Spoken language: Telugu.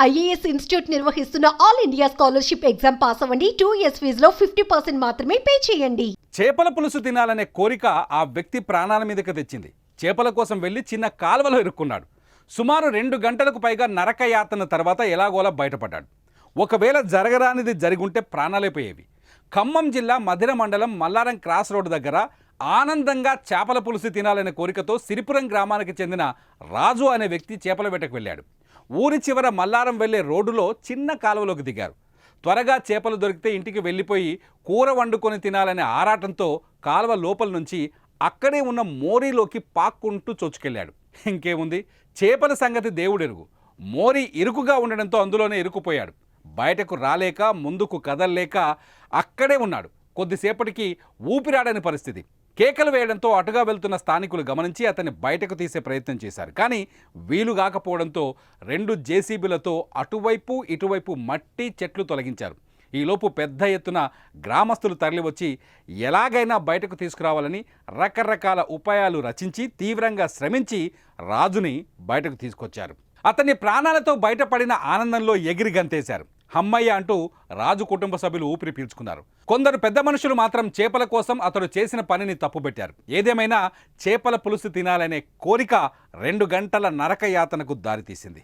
ఐఏఎస్ ఇన్స్టిట్యూట్ నిర్వహిస్తున్న all India scholarship exam pass అవ్వండి. 2 years ఫీజులో 50% మాత్రమే పే చేయండి. చేపల పులుసు తినాలనే కోరిక ఆ వ్యక్తి ప్రాణాల మీదకి తెచ్చింది. చేపల కోసం వెళ్లి చిన్న కాల్వలో ఇరుక్కున్నాడు. సుమారు 2 గంటలకు పైగా నరకయాతన తర్వాత ఎలాగోలా బయటపడ్డాడు. ఒకవేళ జరగరానిది జరిగుంటే ప్రాణాలైపోయేవి. ఖమ్మం జిల్లా మధిర మండలం మల్లారం క్రాస్ రోడ్డు దగ్గర ఆనందంగా చేపల పులుసు తినాలనే కోరికతో సిరిపురం గ్రామానికి చెందిన రాజు అనే వ్యక్తి చేపల వేటకు వెళ్ళాడు. ఊరి చివర మల్లారం వెళ్లే రోడ్డులో చిన్న కాలువలోకి దిగారు. త్వరగా చేపలు దొరికితే ఇంటికి వెళ్ళిపోయి కూర వండుకొని తినాలనే ఆరాటంతో కాలువ లోపల నుంచి అక్కడే ఉన్న మోరీలోకి పాక్కుంటూ చొచ్చుకెళ్ళాడు. ఇంకేముంది, చేపల సంగతి దేవుడెరుగు. మోరీ ఇరుకుగా ఉండడంతో అందులోనే ఇరుకుపోయాడు. బయటకు రాలేక ముందుకు కదల్లేక అక్కడే ఉన్నాడు. కొద్దిసేపటికి ఊపిరాడని పరిస్థితి. కేకలు వేయడంతో అటుగా వెళ్తున్న స్థానికులు గమనించి అతన్ని బయటకు తీసే ప్రయత్నం చేశారు. కానీ వీలు కాకపోవడంతో 2 జేసీబీలతో అటువైపు ఇటువైపు మట్టి చెట్లు తొలగించారు. ఈలోపు పెద్ద ఎత్తున గ్రామస్తులు తరలివచ్చి ఎలాగైనా బయటకు తీసుకురావాలని రకరకాల ఉపాయాలు రచించి తీవ్రంగా శ్రమించి రాజుని బయటకు తీసుకొచ్చారు. అతన్ని ప్రాణాలతో బయటపడిన ఆనందంలో ఎగిరి గంతేశారు. హమ్మయ్య అంటూ రాజు కుటుంబ సభ్యులు ఊపిరి పీల్చుకున్నారు. కొందరు పెద్ద మనుషులు మాత్రం చేపల కోసం అతడు చేసిన పనిని తప్పుపెట్టారు. ఏదేమైనా చేపల పులుసు తినాలనే కోరిక 2 గంటల నరకయాతనకు దారితీసింది.